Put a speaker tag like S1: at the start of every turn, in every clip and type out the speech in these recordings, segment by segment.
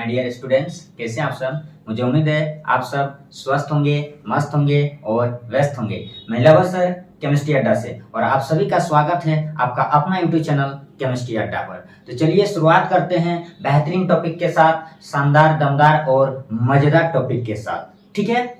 S1: My dear students, कैसे हैं आप सब। मुझे उम्मीद है आप सब स्वस्थ होंगे, मस्त होंगे और व्यस्त होंगे। मैं लवर सर केमिस्ट्री अड्डा से और आप सभी का स्वागत है आपका अपना यूट्यूब चैनल केमिस्ट्री अड्डा पर। तो चलिए शुरुआत करते हैं बेहतरीन टॉपिक के साथ, शानदार, दमदार और मजेदार टॉपिक के साथ, ठीक है।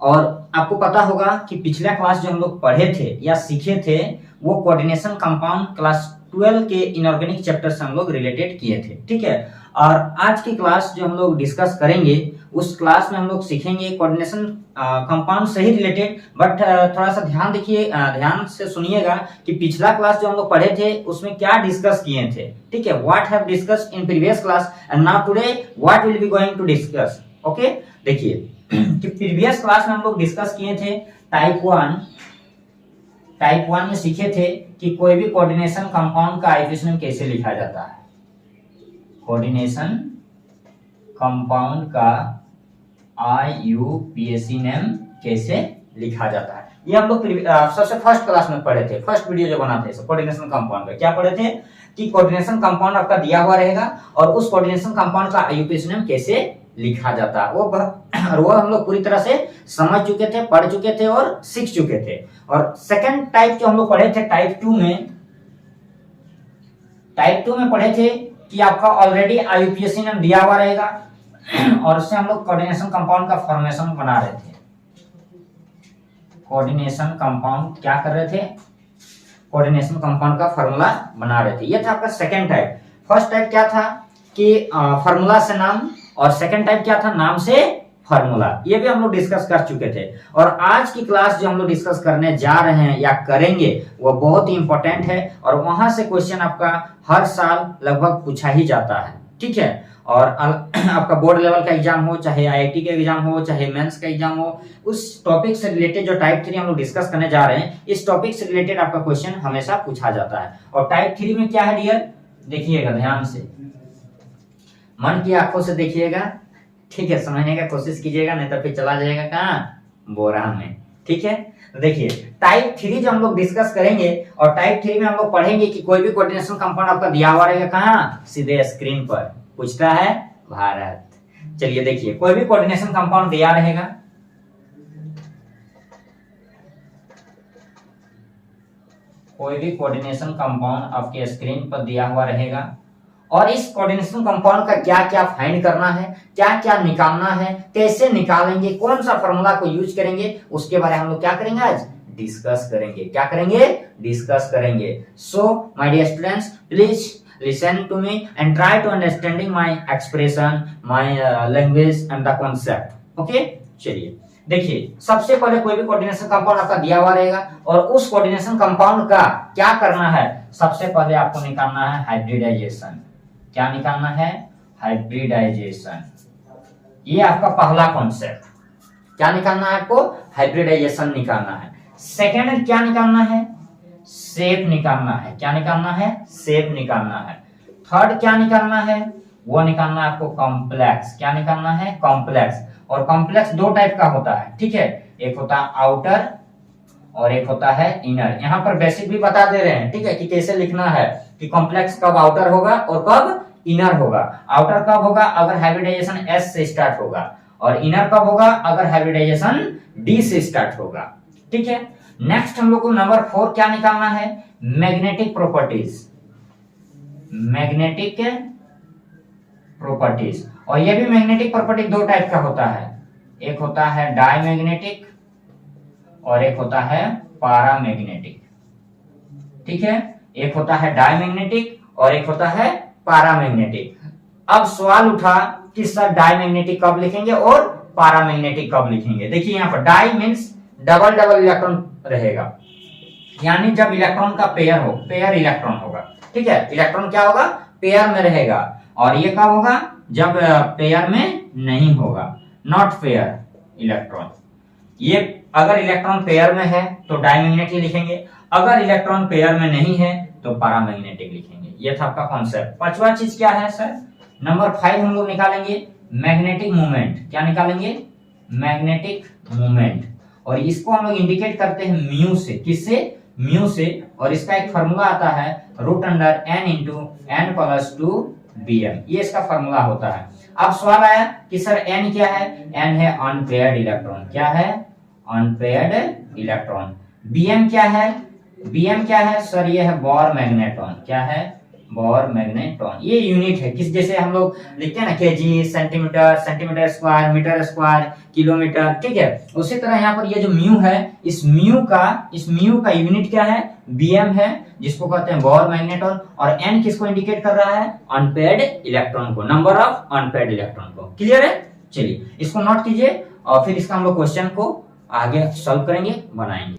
S1: और आपको पता होगा कि पिछला क्लास जो हम लोग पढ़े थे या सीखे थे वो कोऑर्डिनेशन कंपाउंड क्लास 12 के इनऑर्गेनिक चैप्टर से हम लोग रिलेटेड किए थे, ठीक है। और आज की क्लास जो हम लोग डिस्कस करेंगे उस क्लास में हम लोग सीखेंगे कोऑर्डिनेशन कंपाउंड से ही रिलेटेड, बट थोड़ा सा ध्यान से सुनिएगा कि पिछला क्लास जो हम लोग पढ़े थे उसमें क्या डिस्कस किए थे, ठीक है। What have discussed in previous class and now today what will be going to discuss, okay. देखिए कि प्रीवियस क्लास में हम लोग डिस्कस किए थे टाइप 1 में सीखे थे कि कोई भी कोऑर्डिनेशन कंपाउंड का आईयूपीएसी नेम कैसे लिखा जाता है। कोऑर्डिनेशन कंपाउंड का आईयूपीएसी नेम कैसे लिखा जाता है, ये हम लोग सबसे फर्स्ट क्लास में पढ़े थे। फर्स्ट वीडियो जो बना थे कोऑर्डिनेशन कंपाउंड का क्या पढ़े थे कि कोऑर्डिनेशन कंपाउंड आपका दिया हुआ रहेगा और उस कोऑर्डिनेशन कंपाउंड का आईयूपीएसी नेम कैसे लिखा जाता है वो हम लोग पूरी तरह से समझ चुके थे, पढ़ चुके थे और सीख चुके थे। और सेकंड टाइप जो हम लोग पढ़े थे टाइप 2 में पढ़े थे कि आपका ऑलरेडी आईयूपीएसी नेम दिया हुआ रहेगा और उससे हम लोग कोऑर्डिनेशन कंपाउंड का फॉर्मेशन बना रहे थे। कोऑर्डिनेशन कंपाउंड क्या कर रहे थे, कोऑर्डिनेशन कंपाउंड का फार्मूला बना रहे थे। ये था आपका सेकंड टाइप। फर्स्ट टाइप क्या था कि फार्मूला से नाम, और सेकंड टाइप क्या था, नाम से फार्मूला। ये भी हम लोग डिस्कस कर चुके थे। और आज की क्लास जो हम लोग डिस्कस करने जा रहे हैं या करेंगे वो बहुत ही इंपॉर्टेंट है और वहां से क्वेश्चन आपका हर साल लगभग पूछा ही जाता है, ठीक है। और आपका बोर्ड लेवल का एग्जाम हो, चाहे आईआईटी का एग्जाम हो, चाहे मेंस का एग्जाम हो, उस टॉपिक से रिलेटेड जो टाइप 3 हम लोग डिस्कस करने जा रहे हैं, इस टॉपिक से रिलेटेड आपका क्वेश्चन हमेशा पूछा जाता है। और टाइप 3 में क्या है डियर, देखिएगा ध्यान से, मन की आंखों से देखिएगा, ठीक है। समझने का कोशिश कीजिएगा, नहीं तो फिर चला जाएगा कहाँ, बोरा में, ठीक है। तो देखिए टाइप 3 जो हम लोग डिस्कस करेंगे और टाइप 3 में हम लोग पढ़ेंगे कि कोई भी कोऑर्डिनेशन कंपाउंड आपका दिया हुआ रहेगा कहाँ, सीधे स्क्रीन पर। पूछता है भारत। चलिए देखिए, कोई भी कोऑर्डिनेशन कंपाउंड दिया रहेगा, कोई भी कोऑर्डिनेशन कंपाउंड आपके स्क्रीन पर दिया हुआ रहेगा और इस कोऑर्डिनेशन कंपाउंड का क्या क्या फाइंड करना है, क्या क्या निकालना है, कैसे निकालेंगे, कौन सा फॉर्मूला को यूज करेंगे, उसके बारे में हम लोग क्या करेंगे, आज डिस्कस करेंगे। क्या करेंगे, डिस्कस करेंगे। So my dear students, please listen to me and try to understanding my expression, my language and the concept, okay। चलिए देखिए, सबसे पहले कोई भी कोऑर्डिनेशन कंपाउंड आपका दिया हुआ रहेगा और उस कोऑर्डिनेशन कंपाउंड का क्या करना है, सबसे पहले आपको निकालना है हाइब्रिडाइजेशन। क्या निकालना है, हाइब्रिडाइजेशन। ये आपका पहला कॉन्सेप्ट। क्या निकालना है आपको, हाइब्रिडाइजेशन निकालना है। सेकेंड क्या निकालना है, शेप निकालना है। क्या निकालना है, शेप निकालना है। थर्ड क्या निकालना है, वो निकालना है आपको कॉम्प्लेक्स। क्या निकालना है, कॉम्प्लेक्स। और कॉम्प्लेक्स दो टाइप का होता है, ठीक है। एक होता है आउटर और एक होता है इनर। यहाँ पर बेसिक भी बता दे रहे हैं, ठीक है, कि कैसे लिखना है कि कॉम्प्लेक्स कब आउटर होगा और कब इनर होगा। आउटर कब होगा, अगर हाइब्रिडाइजेशन S से स्टार्ट होगा, और इनर कब होगा, अगर हाइब्रिडाइजेशन D से स्टार्ट होगा, ठीक है। नेक्स्ट हम लोग को नंबर 4 क्या निकालना है, मैग्नेटिक प्रॉपर्टीज। मैग्नेटिक प्रॉपर्टीज, और ये भी मैग्नेटिक प्रॉपर्टी दो टाइप का होता है। एक होता है डायमैग्नेटिक और एक होता है पैरामैग्नेटिक, ठीक है। एक होता है डायमैग्नेटिक और एक होता है पैरामैग्नेटिक। अब सवाल उठा कि सर डायमैग्नेटिक कब लिखेंगे और पैरामैग्नेटिक कब लिखेंगे। देखिए यहाँ पर di means double double electron रहेगा, यानी जब इलेक्ट्रॉन का पेयर हो, पेयर इलेक्ट्रॉन होगा, ठीक है। इलेक्ट्रॉन क्या होगा, पेयर में रहेगा। और ये कब होगा, जब पेयर में नहीं होगा, नॉट पेयर इलेक्ट्रॉन। ये अगर इलेक्ट्रॉन पेयर में है तो डायमैग्नेटिक लिखेंगे, अगर इलेक्ट्रॉन पेयर में नहीं है तो पैरामैग्नेटिक लिखेंगे। ये था आपका कॉन्सेप्ट। पांचवा चीज क्या है सर, नंबर 5 हम लोग निकालेंगे मैग्नेटिक मूवमेंट। क्या निकालेंगे, मैग्नेटिक मूवमेंट। और इसको हम लोग इंडिकेट करते हैं म्यू से। किससे, म्यू से। और इसका एक फॉर्मूला आता है √n × n + 2 Bm, ये इसका फॉर्मूला होता है। अब सवाल आया कि सर n क्या है? n है अनपेयर्ड इलेक्ट्रॉन। क्या है? Unpaired electron. Bm क्या है? Bm क्या है सर? ये है बोर मैग्नेट्रॉन। क्या है? Bore magnetron. ये यूनिट है किस, जैसे हम लोग लिखते हैं ना KG, centimetre, centimetre square, metre square, kilometre, ठीक है। उसी तरह यहाँ पर ये जो म्यू है, इस म्यू का यूनिट क्या है? Bm है, जिसको कहते हैं बोर मैग्नेट्रॉन। और n किसको इंडिकेट कर रहा है? अनपेयर्ड इलेक्ट्रॉन को, नंबर ऑफ अनपेयर्ड इलेक्ट्रॉन को। क्लियर है? चलिए इसको नोट कीजिए और फिर इसका हम लोग क्वेश्चन को आगे सॉल्व करेंगे, बनाएंगे।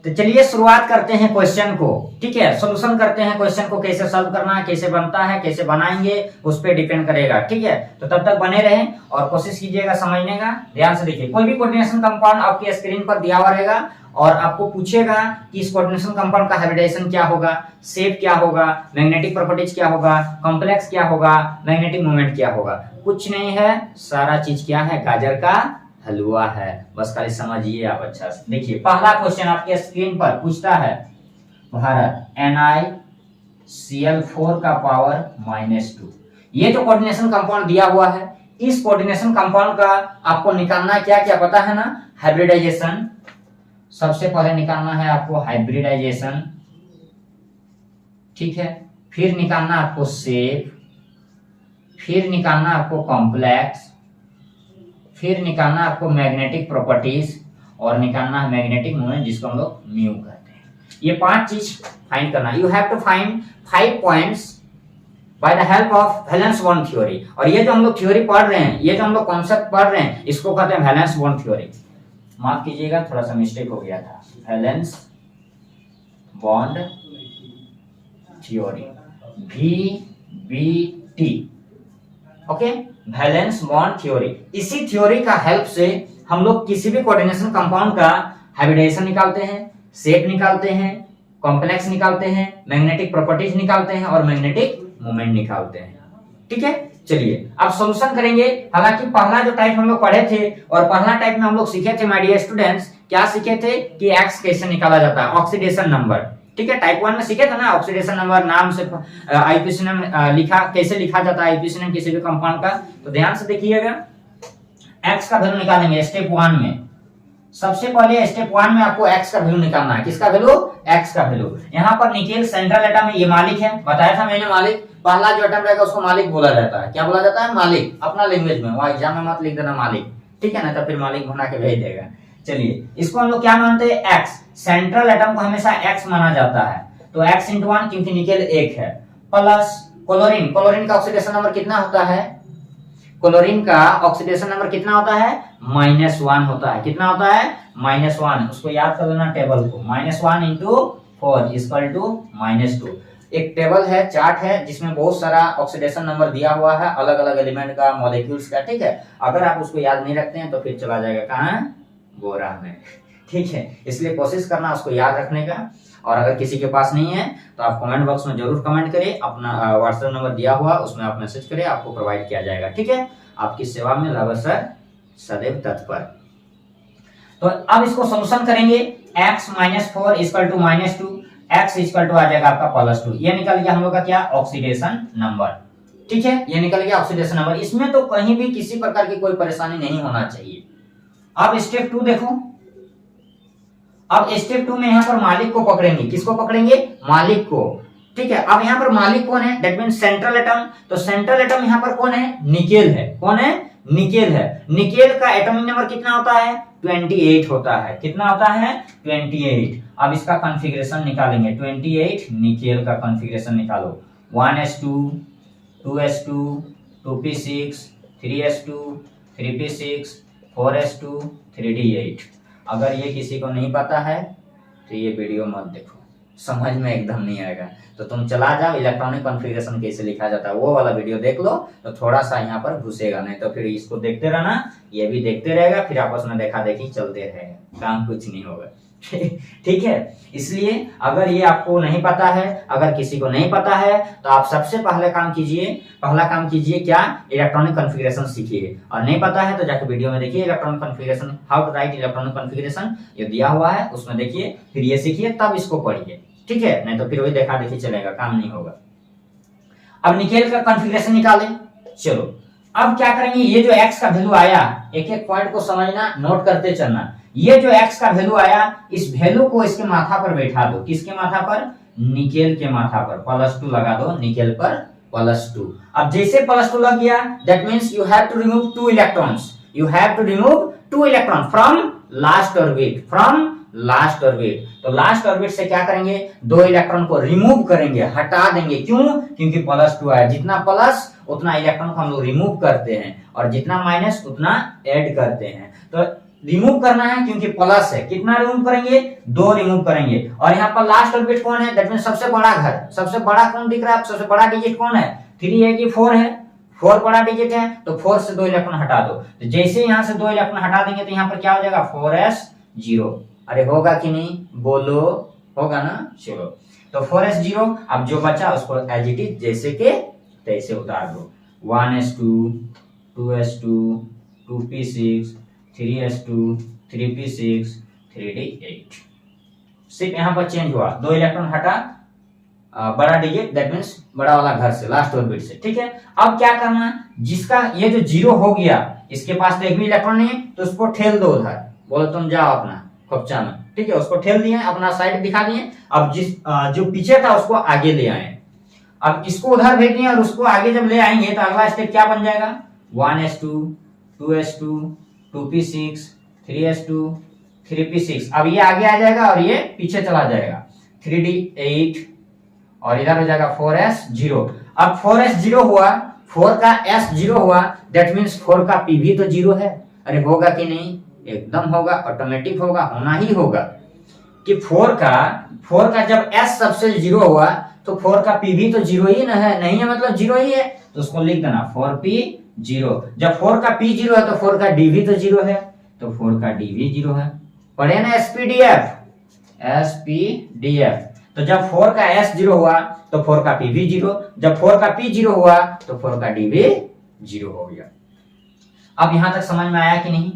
S1: तो चलिए शुरुआत करते हैं क्वेश्चन को, ठीक है। सॉल्यूशन करते हैं क्वेश्चन को, कैसे सॉल्व करना है, कैसे बनता है, कैसे बनाएंगे, उस पर डिपेंड करेगा, ठीक है। तो तब तक बने रहें और कोशिश कीजिएगा समझने का। ध्यान से देखिए, कोई भी कोऑर्डिनेशन कंपाउंड आपकी स्क्रीन पर दिया हुआ रहेगा और आपको पूछेगा कि इस कोऑर्डिनेशन कंपाउंड का हाइब्रिडाइजेशन क्या होगा, शेप क्या होगा, मैग्नेटिक प्रॉपर्टीज क्या होगा, कॉम्प्लेक्स क्या होगा, मैग्नेटिक मोमेंट क्या होगा। कुछ नहीं है, सारा चीज क्या है? गाजर का हलवा है। बस खाली समझिए आप अच्छा से। देखिए पहला क्वेश्चन आपके स्क्रीन पर पूछता है, भारत NiCl4 का पावर -2। ये जो कोऑर्डिनेशन कंपाउंड दिया हुआ है, इस कोऑर्डिनेशन कंपाउंड का आपको निकालना क्या क्या पता है ना? हाइब्रिडाइजेशन। सबसे पहले निकालना है आपको हाइब्रिडाइजेशन, ठीक है। फिर निकालना आपको शेप, फिर निकालना आपको कॉम्प्लेक्स, फिर निकालना आपको मैग्नेटिक प्रॉपर्टीज और निकालना है मैग्नेटिक मोमेंट, जिसको हम लोग म्यू कहते हैं। ये 5 चीज फाइंड करना है। You have to find 5 points by the help of valence bond theory. और ये जो हम लोग थ्योरी पढ़ रहे हैं, ये जो हम लोग कॉन्सेप्ट पढ़ रहे हैं, इसको कहते हैं वैलेंस बॉन्ड थ्योरी। माफ कीजिएगा, थोड़ा सा मिस्टेक हो गया था। Valence bond theory, VBT, okay, valence bond theory. इसी थ्योरी का हेल्प से हम लोग किसी भी कोऑर्डिनेशन कंपाउंड का हाइब्रिडाइजेशन निकालते हैं, शेप निकालते हैं, कॉम्प्लेक्स निकालते हैं, मैग्नेटिक प्रॉपर्टीज निकालते हैं और मैग्नेटिक मोमेंट निकालते हैं, ठीक है। चलिए अब सॉल्यूशन करेंगे। हालांकि पहला जो टाइप हम लोग पढ़े थे और पहला टाइप में हम लोग सीखे थे माय डियर स्टूडेंट्स, क्या सीखे थे कि एक्स कैसे निकाला जाता है, ऑक्सीडेशन नंबर, ठीक है। टाइप 1 में सीखे थे ना, ऑक्सीडेशन नंबर नाम से आईपीसी नंबर लिखा, कैसे लिखा जाता है आईपीसी नंबर किसी भी कंपाउंड का। तो ध्यान से देखिएगा, एक्स का वैल्यू निकालेंगे स्टेप 1 में। सबसे पहले स्टेप 1 में आपको एक्स का वैल्यू निकालना है। किसका वैल्यू? एक्स का वैल्यू। यहाँ पर निकेल सेंट्रल एटम है, ये मालिक है, बताया था मैंने मालिक। पहला जो एटम रहेगा उसको मालिक बोला जाता है। क्या बोला जाता है? मालिक। अपना लैंग्वेज में, वहां एग्जाम में मत लिख देना मालिक, ठीक है ना, तो फिर मालिक बना के भेज देगा। चलिए इसको हम लोग क्या मानते हैं? एक्स। सेंट्रल एटम को हमेशा एक्स माना जाता है, तो x × 1 क्योंकि निकेल 1 है, प्लस क्लोरीन। क्लोरीन का ऑक्सीडेशन नंबर कितना होता है? क्लोरीन का ऑक्सीडेशन नंबर कितना होता है? -1 होता है। कितना होता है? -1। उसको याद कर लेना टेबल को, -1 × 4 = -2। एक टेबल है, चार्ट है, जिसमें बहुत सारा ऑक्सीडेशन नंबर दिया हुआ है अलग अलग एलिमेंट का, मॉलिक्यूल्स का, ठीक है। अगर आप उसको याद नहीं रखते हैं तो फिर चला जाएगा कहाँ? बोरा में, ठीक है। इसलिए कोशिश करना उसको याद रखने का। और अगर किसी के पास नहीं है तो आप कमेंट बॉक्स में जरूर कमेंट करें, अपना व्हाट्सएप नंबर दिया हुआ उसमें आप मैसेज करें, आपको प्रोवाइड किया जाएगा, ठीक है। आपकी सेवा में लगातार सदैव तत्पर। तो अब इसको सॉल्यूशन करेंगे। x - 4 = -2, x = आ जाएगा आपका +2। ये निकल गया हम लोग का क्या? ऑक्सीडेशन नंबर, ठीक है। ये निकल गया ऑक्सीडेशन नंबर। इसमें तो कहीं भी किसी प्रकार की कोई परेशानी नहीं होना चाहिए। अब स्टेप 2 देखो। अब स्टेप 2 में यहाँ पर मालिक को पकड़ेंगे। किसको पकड़ेंगे? मालिक को, ठीक है। अब यहाँ पर मालिक कौन है? That means central atom. तो सेंट्रल एटम यहाँ पर कौन है? निकेल है। कौन है? निकेल है। निकेल का एटॉमिक नंबर कितना होता है? 28 होता है। कितना होता है? 28। अब इसका कॉन्फ़िगरेशन निकालेंगे। 28 निकेल का कॉन्फ़िगरेशन निकालो। 1s2 2s2 2p6 3s2 3p6 4s2 3d8। अगर ये किसी को नहीं पता है तो ये वीडियो मत देखो, समझ में एकदम नहीं आएगा। तो तुम चला जाओ, इलेक्ट्रॉनिक कॉन्फ़िगरेशन कैसे लिखा जाता है वो वाला वीडियो देख लो, तो थोड़ा सा यहाँ पर घुसेगा। नहीं तो फिर इसको देखते रहना, ये भी देखते रहेगा, फिर आपस में देखा देखी चलते रहेगा, काम कुछ नहीं होगा, ठीक है। इसलिए अगर ये आपको नहीं पता है, अगर किसी को नहीं पता है, तो आप सबसे पहला काम कीजिए क्या? इलेक्ट्रॉनिक कॉन्फ़िगरेशन सीखिए। और नहीं पता है तो जाकर वीडियो में देखिए electronic configuration, how to write electronic configuration, ये दिया हुआ है, उसमें देखिए, फिर ये सीखिए, तब इसको पढ़िए, ठीक है। नहीं तो फिर वही देखा देखी चलेगा, काम नहीं होगा। अब निकेल का कॉन्फ़िगरेशन निकालें। चलो अब क्या करेंगे, ये जो x का वैल्यू आया, एक एक पॉइंट को समझना, नोट करते चलना। ये जो x का वैल्यू आया, इस वैल्यू को इसके माथा पर बैठा दो। किसके माथा पर? निकेल के माथा पर। +2 लगा दो निकेल पर, +2। अब जैसे +2 लग गया, that means you have to remove 2 electrons. You have to remove 2 electron from last orbit, from last orbit. तो लास्ट ऑर्बिट से क्या करेंगे, 2 इलेक्ट्रॉन को रिमूव करेंगे, हटा देंगे। क्यों? क्योंकि +2 आया। जितना प्लस उतना इलेक्ट्रॉन को हम लोग रिमूव करते हैं, और जितना माइनस उतना ऐड करते हैं। तो रिमूव करना है क्योंकि प्लस है। कितना रिमूव करेंगे? 2 रिमूव करेंगे। और यहाँ पर लास्ट ऑर्बिट कौन है? दैट मींस सबसे बड़ा घर, सबसे बड़ा कौन दिख रहा है? सबसे बड़ा डिजिट कौन है? 3 है कि 4 है? 4 बड़ा डिजिट है, तो 4 से 2 इलेक्ट्रॉन हटा दो। तो जैसे यहाँ से 2 इलेक्ट्रॉन हटा देंगे तो यहाँ पर क्या हो जाएगा? 4s0। अरे होगा कि नहीं? बोलो, होगा ना? चलो तो 4s0। अब जो बचा उसको एज इट इज जैसे के तैसे उतार दो। 1s2, 2s2, 2p6, 3s2, 3p6, 3d8। सिर्फ यहाँ पर चेंज हुआ, 2 इलेक्ट्रॉन हटा, बड़ा डिजिट दैट मींस बड़ा वाला घर से, लास्ट ऑर्बिट से। ठीक है, अब क्या करना, जिसका ये जो 0 हो गया, इसके पास तो एक भी इलेक्ट्रॉन नहीं है, तो उसको ठेल दो उधर। बोलो तुम जाओ अपना कब्जा में। ठीक है, उसको ठेल दिए, अपना साइड दिखा दिए। अब जिस जो पीछे था उसको आगे ले आए। अब इसको उधर भेज दिए और उसको आगे जब ले आएंगे तो अगला स्टेप क्या बन जाएगा? 1s2, 2s2, 2p6, 3s2, 3p6। अब ये आगे आ जाएगा और ये पीछे चला जाएगा। 3d8 और इधर हो जाएगा 4s0। अब 4s0 हुआ, 4 का s0 हुआ, दैट मींस 4 का p भी तो 0 है। अरे होगा कि नहीं? एकदम होगा, ऑटोमेटिक होगा, होना ही होगा कि 4 का जब s सबसे 0 हुआ तो 4 का p भी तो 0 ही ना है, नहीं है मतलब 0 ही है, तो उसको लिख देना 4p0। जब 4 का p 0 है तो 4 का d भी तो 0 है, तो 4 का d भी 0 है। पढ़े ना SPDF। तो जब 4 का s 0 हुआ तो 4 का p भी 0, जब 4 का p 0 हुआ तो 4 का d भी 0 हो गया। अब यहां तक समझ में आया कि नहीं?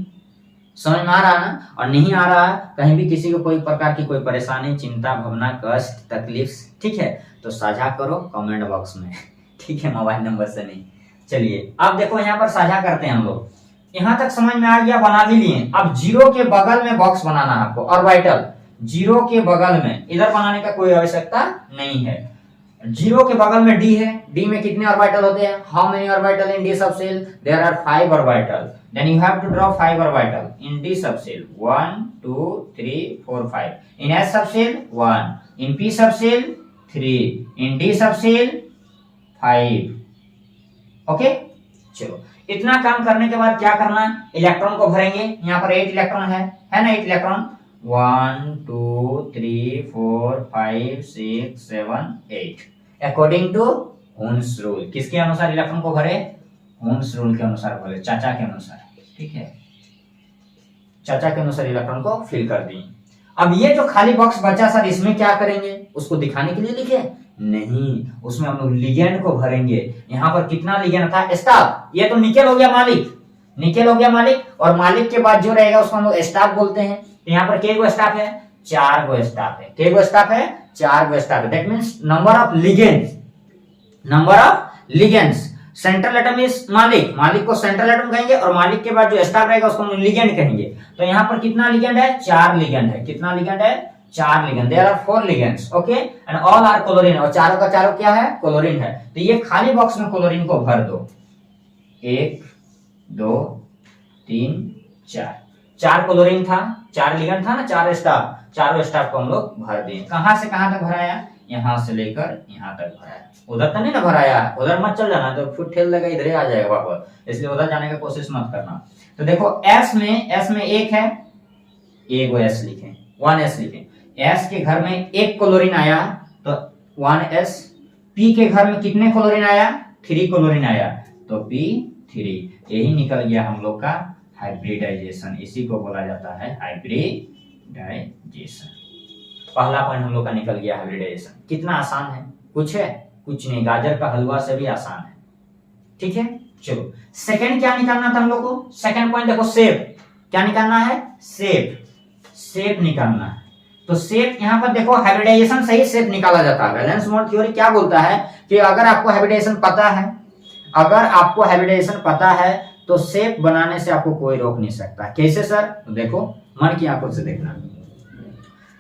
S1: समझ में आ रहा ना? और नहीं आ रहा, कहीं भी किसी को कोई प्रकार की कोई परेशानी, चिंता, भावना, कष्ट, तकलीफ, ठीक है, तो साझा करो कमेंट बॉक्स में। ठीक है, मोबाइल नंबर से नहीं। चलिए अब देखो यहाँ पर साझा करते हैं हम लोग। यहाँ तक समझ में आ गया, बना भी लिए। अब 0 के बगल में बॉक्स बनाना है आपको, ऑर्बिटल 0 के बगल में, इधर बनाने का कोई आवश्यकता नहीं है। 0 के बगल में d है, d में कितने ऑर्बिटल होते हैं? How many orbital in d subshell? There are 5 orbital. Then you have to draw 5 orbital in d subshell. 1 2 3 4 5। In s subshell 1, in p subshell 3, in d subshell 5। Okay, चलो इतना काम करने के बाद क्या करना, इलेक्ट्रॉन को भरेंगे। यहाँ पर 8 इलेक्ट्रॉन है ना? 8 electron 1 2 3 4 5 6 7 8 according to Hund's rule. किसके अनुसार इलेक्ट्रॉन को भरे? हुन्स रूल के अनुसार भरे, चाचा के अनुसार। ठीक है, चाचा के अनुसार इलेक्ट्रॉन को फिल कर दिए। अब ये जो खाली बॉक्स बचा सर, इसमें क्या करेंगे? उसको दिखाने के लिए लिखे? नहीं, उसमें हम लोग लिगेंड को भरेंगे। यहाँ पर कितना लिगेंड था? स्टाफ। ये तो निकेल हो गया मालिक, निकेल हो गया मालिक, और मालिक के बाद जो रहेगा उसको हम लोग स्टाफ बोलते हैं। तो यहाँ पर के गो स्टाफ है? 4 गो स्टाफ है। के गो स्टाफ है? 4 गो स्टाफ है। That means number of ligands, number of ligands. Central atom is मालिक, मालिक को सेंट्रल एटम कहेंगे, और मालिक के बाद जो स्टाफ रहेगा उसको हम लिगेंड कहेंगे। तो यहाँ पर कितना लिगेंड है? 4 लिगेंड है। कितना लिगेंड है? 4 ligand. There are 4 ligands, okay, and all are chlorine. और चारों का चारों क्या है? क्लोरीन है। तो ये खाली बॉक्स में क्लोरीन को भर दो। 1 2 3 4। 4 क्लोरीन था, 4 लिगेंड था ना, 4 स्टाफ। चारों स्टाफ को हम लोग भर दिए। कहां से कहां तक भराया? यहाँ से लेकर यहाँ तक भराया। उधर तो नहीं ना भराया, उधर मत चल जाना, तो फुट ठेल लगा इधर आ जाएगा वापस, इसलिए उधर जाने की कोशिश मत करना। तो देखो S में 1 है, एक S लिखें, 1s लिखें। S के घर में 1 क्लोरीन आया तो 1s। P के घर में कितने क्लोरीन आया? 3 क्लोरीन आया, तो P3। यही निकल गया हम लोग का हाइब्रिडाइजेशन। इसी को बोला जाता है हाइब्रिडाइजेशन। पहला पॉइंट हम लोग का निकल गया, हाइब्रिडाइजेशन। कितना आसान है, कुछ है? कुछ नहीं, गाजर का हलवा से भी आसान है। ठीक है, चलो सेकंड क्या निकालना था हम लोग को? सेकंड पॉइंट देखो, शेप। क्या निकालना है? शेप, शेप निकालना है। तो शेप यहाँ पर देखो हाइब्रिडाइजेशन से ही शेप निकाला जाता है। वैलेंस बॉन्ड थ्योरी क्या बोलता है कि अगर आपको हाइब्रिडाइजेशन पता है, अगर आपको हाइब्रिडाइजेशन पता है तो शेप बनाने से आपको कोई रोक नहीं सकता। कैसे सर? तो देखो मन की आंखों से देखना।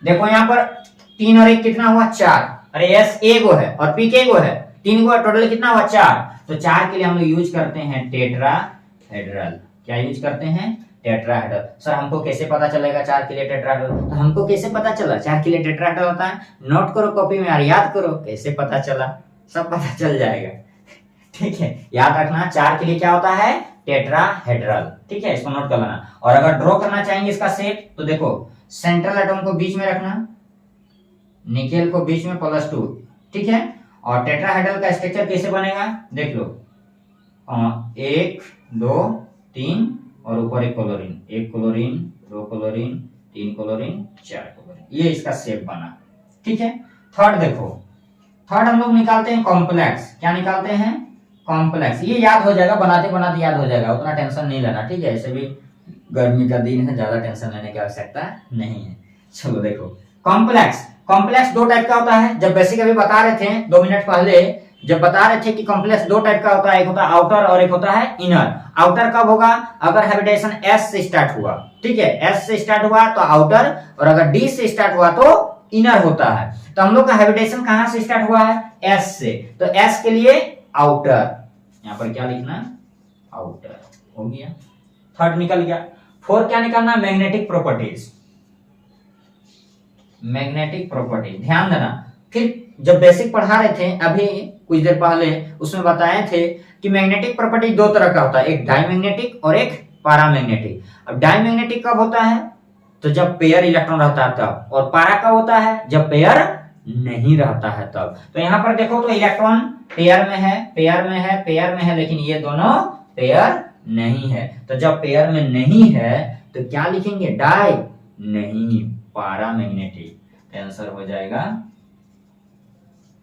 S1: देखो यहाँ पर 3 और 1 कितना हुआ? 4। अरे एस ए गो है और पी के गो है, 3 गो, टोटल कितना हुआ? 4। तो 4 के लिए हम लोग यूज करते हैं टेट्राहेड्रल। क्या यूज करते हैं? टेट्राहेड्रल। सर हमको कैसे पता चलेगा 4 के लिए टेट्राहेड्रल? तो हमको कैसे पता चला 4 के लिए टेट्राहेड्रल होता है? नोट करो कॉपी में और याद करो कैसे पता चला, सब पता चल जाएगा। ठीक है, याद रखना 4 के लिए क्या होता है? टेट्राहेड्रल। ठीक है, इसको नोट कर लेना। और अगर ड्रॉ करना चाहेंगे इसका शेप तो देखो सेंट्रल एटम को बीच में रखना, निकेल को बीच में +2। ठीक है, और टेट्राहेड्रल का स्ट्रक्चर कैसे बनेगा देख लो, 1 2 3 और ऊपर एक chlorine, 1 chlorine 2 chlorine 3 chlorine 4 chlorine, ये इसका शेप बना। ठीक है, थर्ड देखो, थर्ड हम लोग निकालते हैं कॉम्प्लेक्स। क्या निकालते हैं? कॉम्प्लेक्स। ये याद हो जाएगा, बनाते बनाते याद हो जाएगा, उतना टेंशन नहीं लेना। ठीक है, ऐसे भी गर्मी का दिन है, ज्यादा टेंशन लेने की आवश्यकता नहीं है। चलो देखो कॉम्प्लेक्स। कॉम्प्लेक्स 2 टाइप का होता है। जब बेसिक अभी बता रहे थे 2 मिनट पहले, जब बता रहे थे कि कॉम्प्लेक्स 2 टाइप का होता है, एक होता है आउटर और एक होता है इनर। आउटर कब होगा? अगर हाइब्रिडाइजेशन एस से स्टार्ट हुआ। ठीक है, एस से स्टार्ट हुआ तो आउटर, और अगर डी से स्टार्ट हुआ तो इनर होता है। तो हम लोग का हाइब्रिडाइजेशन कहां से स्टार्ट हुआ है? एस से। तो एस के लिए आउटर, यहां पर क्या लिखना? आउटर। हो गया, थर्ड निकल गया। 4 क्या निकालना? Magnetic properties. मैग्नेटिक प्रॉपर्टी ध्यान देना। फिर जब बेसिक पढ़ा रहे थे अभी कुछ देर पहले, उसमें बताए थे कि मैग्नेटिक प्रॉपर्टी 2 तरह का होता है, एक डायमैग्नेटिक और एक पैरामैग्नेटिक। अब डायमैग्नेटिक कब होता है? तो जब पेयर इलेक्ट्रॉन रहता है तब। और पैरा कब होता है? जब पेयर नहीं रहता है तब। तो यहाँ पर देखो तो इलेक्ट्रॉन पेयर में है, पेयर में है, पेयर में है, लेकिन ये दोनों पेयर नहीं है। तो जब पेयर में नहीं है तो क्या लिखेंगे? डाई नहीं, पैरामैग्नेटिक। आंसर हो जाएगा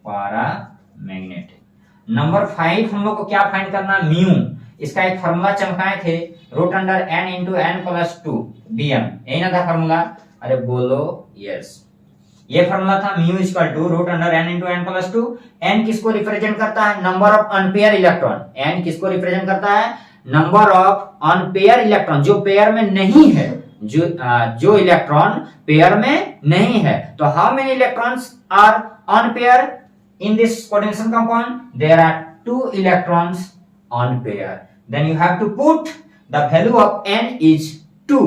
S1: पैरामैग्नेटिक। नंबर 5 हम लोग को क्या फाइंड करना? म्यू। इसका एक फार्मूला चमकाए थे, √n/n+2 dm। यही ना था फार्मूला? अरे बोलो यस, ये फार्मूला था म्यू √n/n+2। n किसको रिप्रेजेंट करता है? Number of unpaired electron. n किसको रिप्रेजेंट करता है? नंबर ऑफ अनपेयर इलेक्ट्रॉन, जो पेयर में नहीं है, जो इलेक्ट्रॉन पेयर में नहीं है। तो how many electrons are unpair in this coordination compound? There are 2 electrons unpair. Then you have to put the value of n is 2।